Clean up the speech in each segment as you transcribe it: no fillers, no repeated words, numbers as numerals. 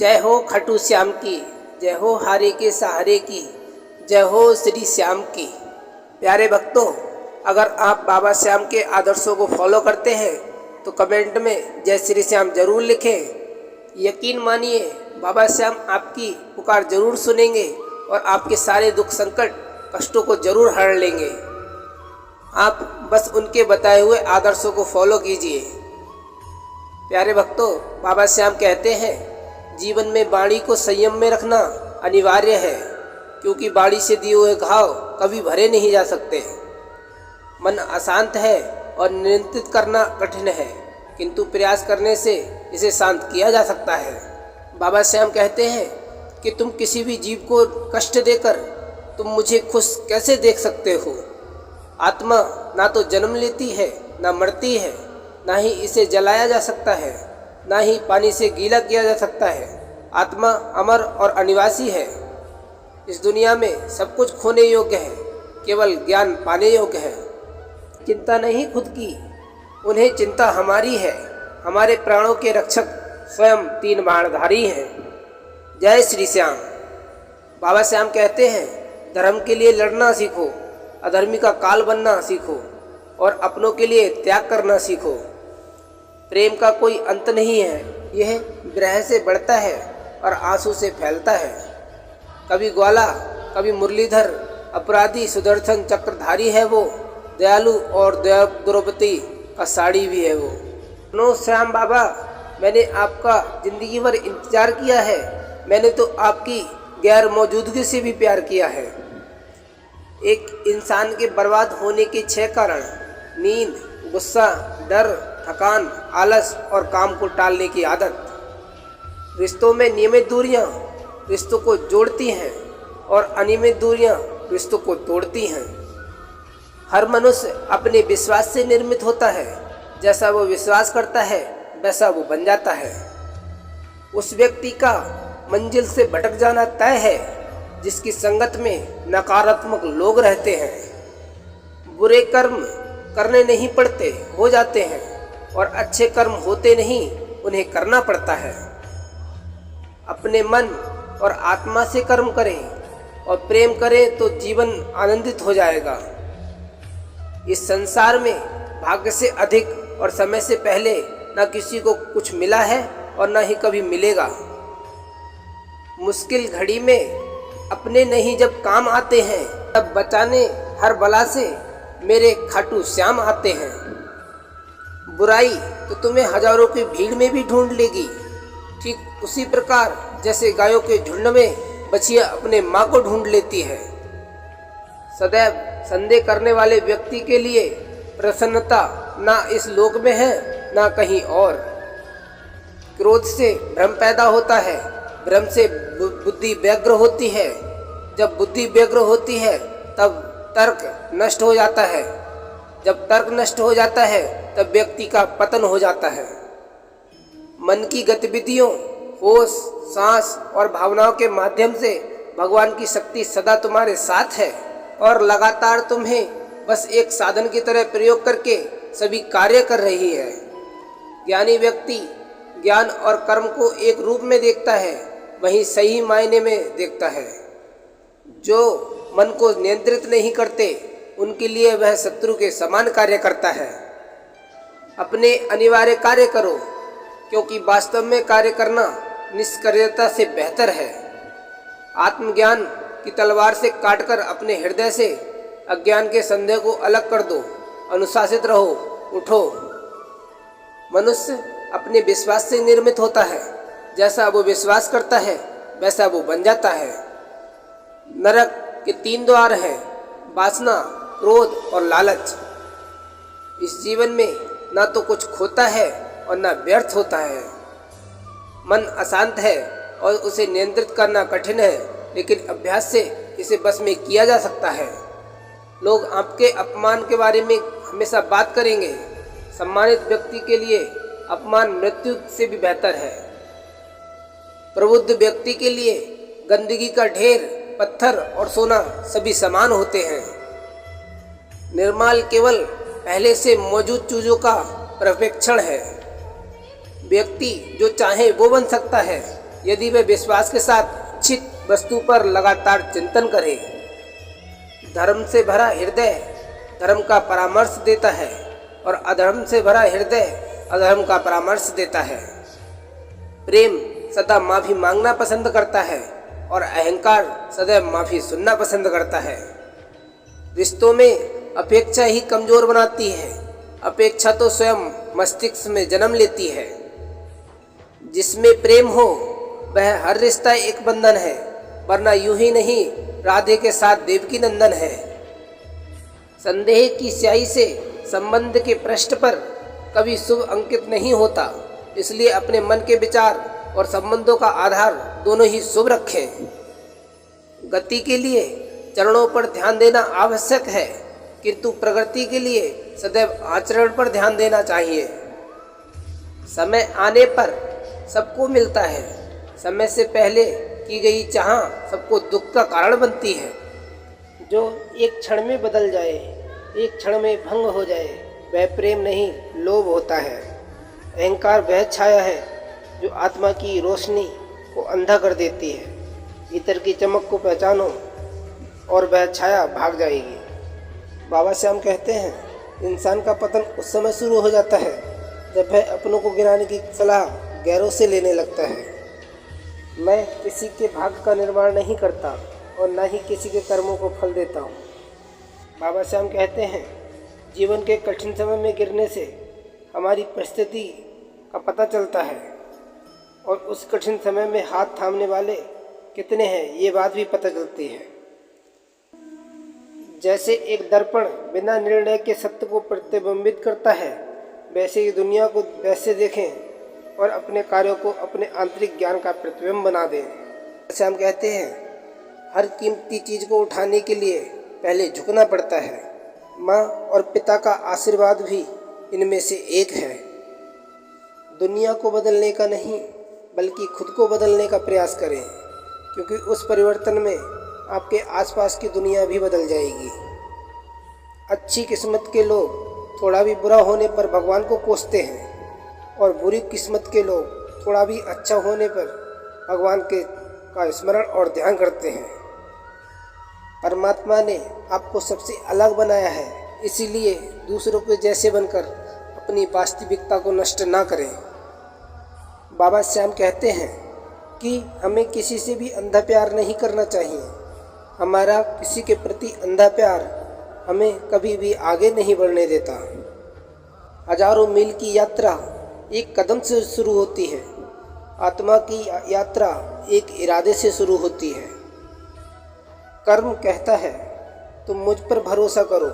जय हो खाटू श्याम की, जय हो हारे के सहारे की, जय हो श्री श्याम की। प्यारे भक्तों, अगर आप बाबा श्याम के आदर्शों को फॉलो करते हैं तो कमेंट में जय श्री श्याम जरूर लिखें। यकीन मानिए बाबा श्याम आपकी पुकार जरूर सुनेंगे और आपके सारे दुख संकट कष्टों को जरूर हर लेंगे। आप बस उनके बताए हुए आदर्शों को फॉलो कीजिए। प्यारे भक्तों, बाबा श्याम कहते हैं जीवन में वाणी को संयम में रखना अनिवार्य है, क्योंकि वाणी से दिए हुए घाव कभी भरे नहीं जा सकते। मन अशांत है और नियंत्रित करना कठिन है, किंतु प्रयास करने से इसे शांत किया जा सकता है। बाबा श्याम कहते हैं कि तुम किसी भी जीव को कष्ट देकर तुम मुझे खुश कैसे देख सकते हो। आत्मा ना तो जन्म लेती है, ना मरती है, ना ही इसे जलाया जा सकता है, ना ही पानी से गीला किया जा सकता है। आत्मा अमर और अनिवासी है। इस दुनिया में सब कुछ खोने योग्य है, केवल ज्ञान पाने योग्य है। चिंता नहीं खुद की, उन्हें चिंता हमारी है। हमारे प्राणों के रक्षक स्वयं 3 बाणधारी हैं। जय श्री श्याम। बाबा श्याम कहते हैं धर्म के लिए लड़ना सीखो, अधर्मी का काल बनना सीखो और अपनों के लिए त्याग करना सीखो। प्रेम का कोई अंत नहीं है, यह विरह से बढ़ता है और आंसू से फैलता है। कभी ग्वाला, कभी मुरलीधर, अपराधी सुदर्शन चक्रधारी है वो, दयालु और द्रौपदी का साड़ी भी है वो। नो श्याम बाबा, मैंने आपका जिंदगी भर इंतजार किया है। मैंने तो आपकी गैर मौजूदगी से भी प्यार किया है। एक इंसान के बर्बाद होने के 6 कारण: नींद, गुस्सा, डर, थकान, आलस और काम को टालने की आदत। रिश्तों में नियमित दूरियां रिश्तों को जोड़ती हैं और अनियमित दूरियां रिश्तों को तोड़ती हैं। हर मनुष्य अपने विश्वास से निर्मित होता है। जैसा वो विश्वास करता है वैसा वो बन जाता है। उस व्यक्ति का मंजिल से भटक जाना तय है जिसकी संगत में नकारात्मक लोग रहते हैं। बुरे कर्म करने नहीं पड़ते, हो जाते हैं, और अच्छे कर्म होते नहीं, उन्हें करना पड़ता है। अपने मन और आत्मा से कर्म करें और प्रेम करें तो जीवन आनंदित हो जाएगा। इस संसार में भाग्य से अधिक और समय से पहले न किसी को कुछ मिला है और न ही कभी मिलेगा। मुश्किल घड़ी में अपने नहीं जब काम आते हैं, तब बचाने हर बला से मेरे खाटू श्याम आते हैं। बुराई तो तुम्हें हजारों की भीड़ में भी ढूंढ लेगी, ठीक उसी प्रकार जैसे गायों के झुंड में बछिया अपने माँ को ढूंढ लेती है। सदैव संदेह करने वाले व्यक्ति के लिए प्रसन्नता ना इस लोक में है ना कहीं और। क्रोध से भ्रम पैदा होता है, भ्रम से बुद्धि व्यग्र होती है, जब बुद्धि व्यग्र होती है तब तर्क नष्ट हो जाता है, जब तर्क नष्ट हो जाता है तब व्यक्ति का पतन हो जाता है। मन की गतिविधियों, होश, सांस और भावनाओं के माध्यम से भगवान की शक्ति सदा तुम्हारे साथ है और लगातार तुम्हें बस एक साधन की तरह प्रयोग करके सभी कार्य कर रही है। ज्ञानी व्यक्ति ज्ञान और कर्म को एक रूप में देखता है, वहीं सही मायने में देखता है। जो मन को नियंत्रित नहीं करते उनके लिए वह शत्रु के समान कार्य करता है। अपने अनिवार्य कार्य करो, क्योंकि वास्तव में कार्य करना निष्क्रियता से बेहतर है। आत्मज्ञान की तलवार से काटकर अपने हृदय से अज्ञान के संदेह को अलग कर दो। अनुशासित रहो, उठो। मनुष्य अपने विश्वास से निर्मित होता है। जैसा वो विश्वास करता है वैसा वो बन जाता है। नरक के 3 द्वार हैं: वासना, क्रोध और लालच। इस जीवन में ना तो कुछ खोता है और ना व्यर्थ होता है। मन अशांत है और उसे नियंत्रित करना कठिन है, लेकिन अभ्यास से इसे बस में किया जा सकता है। लोग आपके अपमान के बारे में हमेशा बात करेंगे। सम्मानित व्यक्ति के लिए अपमान मृत्यु से भी बेहतर है। प्रबुद्ध व्यक्ति के लिए गंदगी का ढेर, पत्थर और सोना सभी समान होते हैं। निर्माल केवल पहले से मौजूद चीजों का पर्यवेक्षण है। व्यक्ति जो चाहे वो बन सकता है, यदि वे विश्वास के साथ इच्छित वस्तु पर लगातार चिंतन करे। धर्म से भरा हृदय धर्म का परामर्श देता है और अधर्म से भरा हृदय अधर्म का परामर्श देता है। प्रेम सदा माफी मांगना पसंद करता है और अहंकार सदैव माफी सुनना पसंद करता है। रिश्तों में अपेक्षा ही कमजोर बनाती है। अपेक्षा तो स्वयं मस्तिष्क में जन्म लेती है। जिसमें प्रेम हो वह हर रिश्ता एक बंधन है, वरना यूं ही नहीं राधे के साथ देवकी नंदन है। संदेह की स्याही से संबंध के पृष्ठ पर कभी शुभ अंकित नहीं होता, इसलिए अपने मन के विचार और संबंधों का आधार दोनों ही शुभ रखें। गति के लिए चरणों पर ध्यान देना आवश्यक है, किंतु प्रगति के लिए सदैव आचरण पर ध्यान देना चाहिए। समय आने पर सबको मिलता है। समय से पहले की गई चाह सबको दुख का कारण बनती है। जो एक क्षण में बदल जाए, एक क्षण में भंग हो जाए, वह प्रेम नहीं लोभ होता है। अहंकार वह छाया है जो आत्मा की रोशनी को अंधा कर देती है। भीतर की चमक को पहचानो और वह छाया भाग जाएगी। बाबा श्याम कहते हैं, इंसान का पतन उस समय शुरू हो जाता है जब वह अपनों को गिराने की सलाह गैरों से लेने लगता है। मैं किसी के भाग्य का निर्माण नहीं करता और न ही किसी के कर्मों को फल देता हूँ। बाबा श्याम कहते हैं, जीवन के कठिन समय में गिरने से हमारी परिस्थिति का पता चलता है और उस कठिन समय में हाथ थामने वाले कितने हैं ये बात भी पता चलती है। जैसे एक दर्पण बिना निर्णय के सत्य को प्रतिबिंबित करता है, वैसे ही दुनिया को वैसे देखें और अपने कार्यों को अपने आंतरिक ज्ञान का प्रतिबिंब बना दें। जैसे हम कहते हैं, हर कीमती चीज़ को उठाने के लिए पहले झुकना पड़ता है। माँ और पिता का आशीर्वाद भी इनमें से एक है। दुनिया को बदलने का नहीं बल्कि खुद को बदलने का प्रयास करें, क्योंकि उस परिवर्तन में आपके आसपास की दुनिया भी बदल जाएगी। अच्छी किस्मत के लोग थोड़ा भी बुरा होने पर भगवान को कोसते हैं और बुरी किस्मत के लोग थोड़ा भी अच्छा होने पर भगवान का स्मरण और ध्यान करते हैं। परमात्मा ने आपको सबसे अलग बनाया है, इसीलिए दूसरों के जैसे बनकर अपनी वास्तविकता को नष्ट ना करें। बाबा श्याम कहते हैं कि हमें किसी से भी अंधा प्यार नहीं करना चाहिए। हमारा किसी के प्रति अंधा प्यार हमें कभी भी आगे नहीं बढ़ने देता। हजारों मील की यात्रा एक कदम से शुरू होती है। आत्मा की यात्रा एक इरादे से शुरू होती है। कर्म कहता है, तुम मुझ पर भरोसा करो,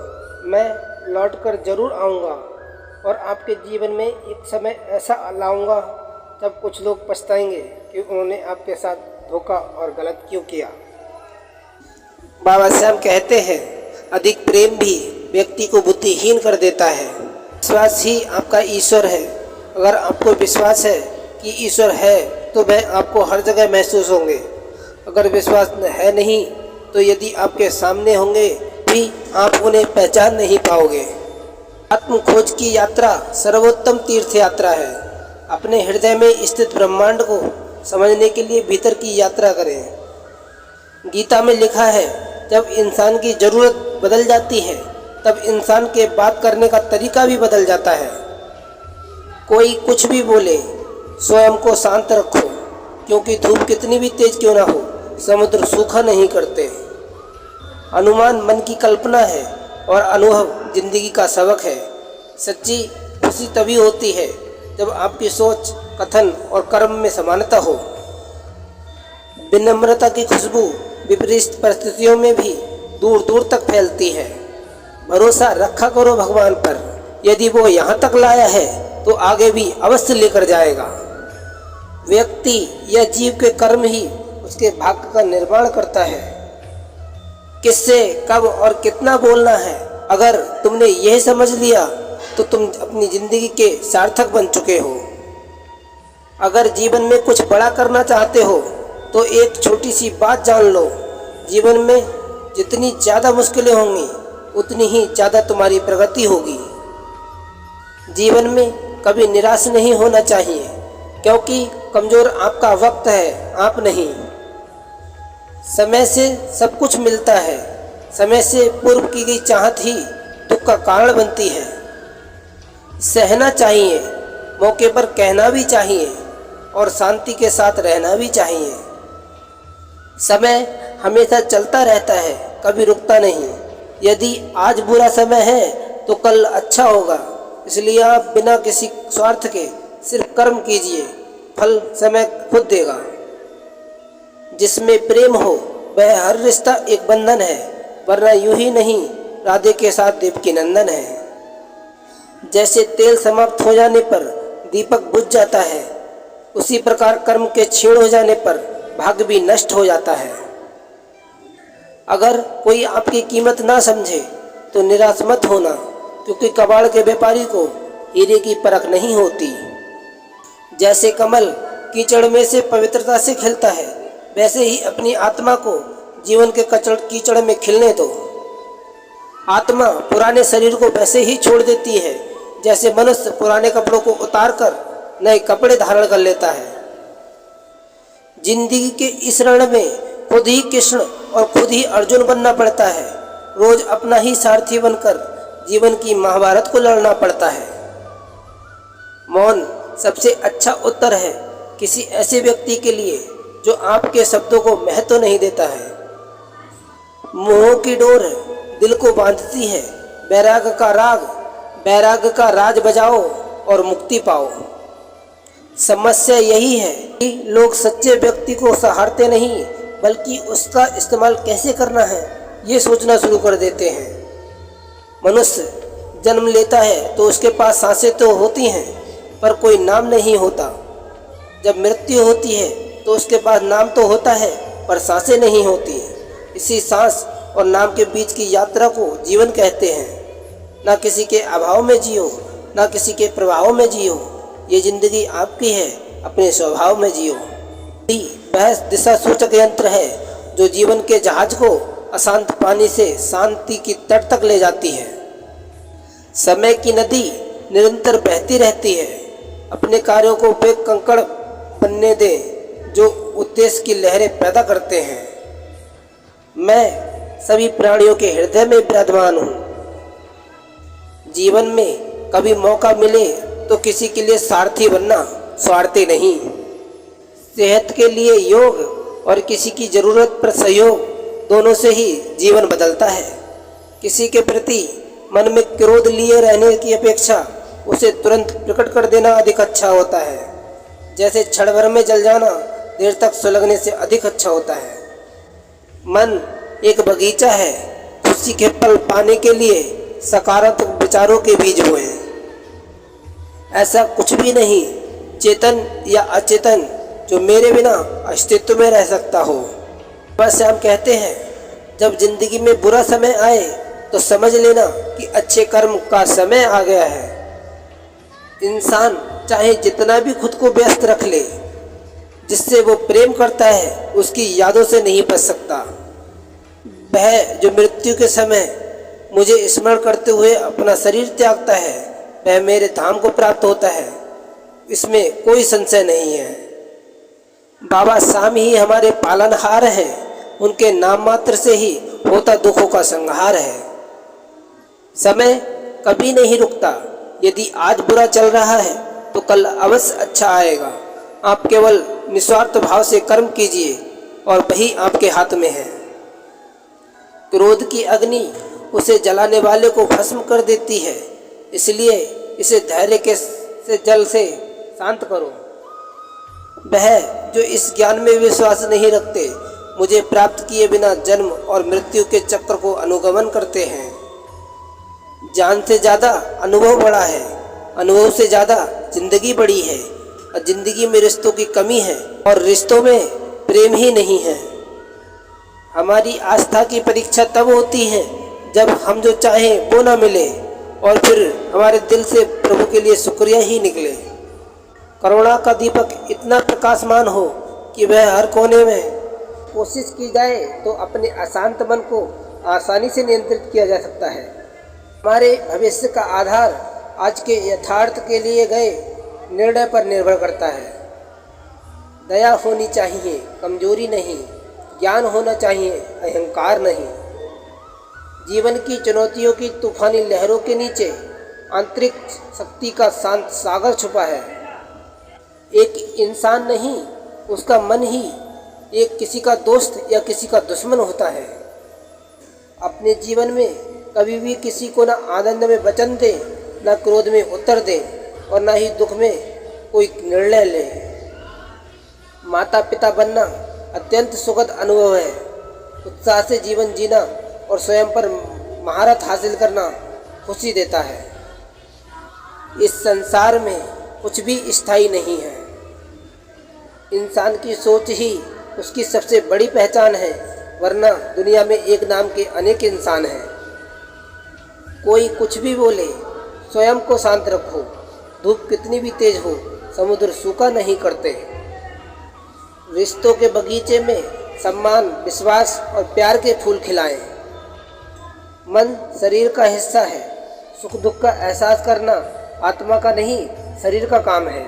मैं लौटकर जरूर आऊँगा और आपके जीवन में एक समय ऐसा लाऊंगा जब कुछ लोग पछताएंगे कि उन्होंने आपके साथ धोखा और गलत क्यों किया। बाबा श्याम कहते हैं, अधिक प्रेम भी व्यक्ति को बुद्धिहीन कर देता है। विश्वास ही आपका ईश्वर है। अगर आपको विश्वास है कि ईश्वर है तो वह आपको हर जगह महसूस होंगे। अगर विश्वास है नहीं तो यदि आपके सामने होंगे भी आप उन्हें पहचान नहीं पाओगे। आत्म खोज की यात्रा सर्वोत्तम तीर्थ यात्रा है। अपने हृदय में स्थित ब्रह्मांड को समझने के लिए भीतर की यात्रा करें। गीता में लिखा है, जब इंसान की ज़रूरत बदल जाती है तब इंसान के बात करने का तरीका भी बदल जाता है। कोई कुछ भी बोले, स्वयं को शांत रखो, क्योंकि धूप कितनी भी तेज क्यों ना हो, समुद्र सूखा नहीं करते। अनुमान मन की कल्पना है और अनुभव जिंदगी का सबक है। सच्ची खुशी तभी होती है जब आपकी सोच, कथन और कर्म में समानता हो। विनम्रता की खुशबू विपरीत परिस्थितियों में भी दूर दूर तक फैलती है। भरोसा रखा करो भगवान पर। यदि वो यहाँ तक लाया है तो आगे भी अवश्य लेकर जाएगा। व्यक्ति या जीव के कर्म ही उसके भाग्य का निर्माण करता है। किससे कब और कितना बोलना है, अगर तुमने यह समझ लिया तो तुम अपनी जिंदगी के सार्थक बन चुके हो। अगर जीवन में कुछ बड़ा करना चाहते हो तो एक छोटी सी बात जान लो, जीवन में जितनी ज़्यादा मुश्किलें होंगी उतनी ही ज़्यादा तुम्हारी प्रगति होगी। जीवन में कभी निराश नहीं होना चाहिए, क्योंकि कमज़ोर आपका वक्त है, आप नहीं। समय से सब कुछ मिलता है। समय से पूर्व की गई चाहत ही दुख का कारण बनती है। सहना चाहिए, मौके पर कहना भी चाहिए और शांति के साथ रहना भी चाहिए। समय हमेशा चलता रहता है, कभी रुकता नहीं। यदि आज बुरा समय है तो कल अच्छा होगा। इसलिए आप बिना किसी स्वार्थ के सिर्फ कर्म कीजिए, फल समय खुद देगा। जिसमें प्रेम हो वह हर रिश्ता एक बंधन है, वरना यूं ही नहीं राधे के साथ देवकी नंदन है। जैसे तेल समाप्त हो जाने पर दीपक बुझ जाता है, उसी प्रकार कर्म के क्षीण हो जाने पर भाग्य भी नष्ट हो जाता है। अगर कोई आपकी कीमत ना समझे तो निराश मत होना, क्योंकि कबाड़ के व्यापारी को हीरे की परख नहीं होती। जैसे कमल कीचड़ में से पवित्रता से खिलता है, वैसे ही अपनी आत्मा को जीवन के कीचड़ में खिलने दो। आत्मा पुराने शरीर को वैसे ही छोड़ देती है जैसे मनुष्य पुराने कपड़ों को उतारकर नए कपड़े धारण कर लेता है। जिंदगी के इस रण में खुद ही कृष्ण और खुद ही अर्जुन बनना पड़ता है। रोज अपना ही सारथी बनकर जीवन की महाभारत को लड़ना पड़ता है। मौन सबसे अच्छा उत्तर है किसी ऐसे व्यक्ति के लिए जो आपके शब्दों को महत्व नहीं देता है। मोह की डोर दिल को बांधती है, बैराग का राज बजाओ और मुक्ति पाओ। समस्या यही है कि लोग सच्चे व्यक्ति को सहारते नहीं, बल्कि उसका इस्तेमाल कैसे करना है ये सोचना शुरू कर देते हैं। मनुष्य जन्म लेता है तो उसके पास सांसें तो होती हैं, पर कोई नाम नहीं होता। जब मृत्यु होती है तो उसके पास नाम तो होता है, पर सांसें नहीं होती। इसी सांस और नाम के बीच की यात्रा को जीवन कहते हैं। ना किसी के अभाव में जियो, ना किसी के प्रभाव में जियो। ये जिंदगी आपकी है, अपने स्वभाव में जियो। वह दिशा सूचक यंत्र है जो जीवन के जहाज को अशांत पानी से शांति की तट तक ले जाती है। समय की नदी निरंतर बहती रहती है। अपने कार्यों को वे कंकड़ बनने दे जो उद्देश्य की लहरें पैदा करते हैं। मैं सभी प्राणियों के हृदय में विराजमान हूँ। जीवन में कभी मौका मिले तो किसी के लिए सारथी बनना, स्वार्थी नहीं। सेहत के लिए योग और किसी की ज़रूरत पर सहयोग, दोनों से ही जीवन बदलता है। किसी के प्रति मन में क्रोध लिए रहने की अपेक्षा उसे तुरंत प्रकट कर देना अधिक अच्छा होता है। जैसे क्षण भर में जल जाना देर तक सुलगने से अधिक अच्छा होता है। मन एक बगीचा है, खुशी के पल पाने के लिए सकारात्मक विचारों के बीज बोए। ऐसा कुछ भी नहीं चेतन या अचेतन जो मेरे बिना अस्तित्व में रह सकता हो। बस हम कहते हैं, जब जिंदगी में बुरा समय आए तो समझ लेना कि अच्छे कर्म का समय आ गया है। इंसान चाहे जितना भी खुद को व्यस्त रख ले, जिससे वो प्रेम करता है उसकी यादों से नहीं बच सकता। वह जो मृत्यु के समय मुझे स्मरण करते हुए अपना शरीर त्यागता है, वह मेरे धाम को प्राप्त होता है, इसमें कोई संशय नहीं है। बाबा श्याम ही हमारे पालनहार हैं, उनके नाम मात्र से ही होता दुखों का संहार है। समय कभी नहीं रुकता। यदि आज बुरा चल रहा है तो कल अवश्य अच्छा आएगा। आप केवल निस्वार्थ भाव से कर्म कीजिए और वही आपके हाथ में है। क्रोध की अग्नि उसे जलाने वाले को भस्म कर देती है, इसलिए इसे धैर्य के जल से शांत करो। वह जो इस ज्ञान में विश्वास नहीं रखते, मुझे प्राप्त किए बिना जन्म और मृत्यु के चक्र को अनुगमन करते हैं। जान से ज़्यादा अनुभव बड़ा है, अनुभव से ज़्यादा जिंदगी बड़ी है। और जिंदगी में रिश्तों की कमी है और रिश्तों में प्रेम ही नहीं है। हमारी आस्था की परीक्षा तब होती है जब हम जो चाहें वो ना मिले और फिर हमारे दिल से प्रभु के लिए शुक्रिया ही निकले। करुणा का दीपक इतना प्रकाशमान हो कि वह हर कोने में कोशिश की जाए तो अपने अशांत मन को आसानी से नियंत्रित किया जा सकता है। हमारे भविष्य का आधार आज के यथार्थ के लिए गए निर्णय पर निर्भर करता है। दया होनी चाहिए, कमजोरी नहीं। ज्ञान होना चाहिए, अहंकार नहीं। जीवन की चुनौतियों की तूफानी लहरों के नीचे आंतरिक शक्ति का शांत सागर छुपा है। एक इंसान नहीं, उसका मन ही एक किसी का दोस्त या किसी का दुश्मन होता है। अपने जीवन में कभी भी किसी को न आनंद में वचन दे, न क्रोध में उत्तर दे और न ही दुख में कोई निर्णय ले। माता पिता बनना अत्यंत सुखद अनुभव है। उत्साह से जीवन जीना और स्वयं पर महारत हासिल करना खुशी देता है। इस संसार में कुछ भी स्थायी नहीं है। इंसान की सोच ही उसकी सबसे बड़ी पहचान है, वरना दुनिया में एक नाम के अनेक इंसान हैं। कोई कुछ भी बोले, स्वयं को शांत रखो। धूप कितनी भी तेज हो, समुद्र सूखा नहीं करते। रिश्तों के बगीचे में सम्मान, विश्वास और प्यार के फूल खिलाएं। मन शरीर का हिस्सा है। सुख दुख का एहसास करना आत्मा का नहीं, शरीर का काम है।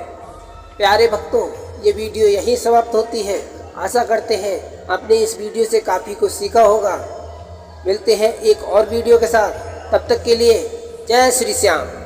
प्यारे भक्तों, ये वीडियो यहीं समाप्त होती है। आशा करते हैं आपने इस वीडियो से काफ़ी कुछ सीखा होगा। मिलते हैं एक और वीडियो के साथ, तब तक के लिए जय श्री श्याम।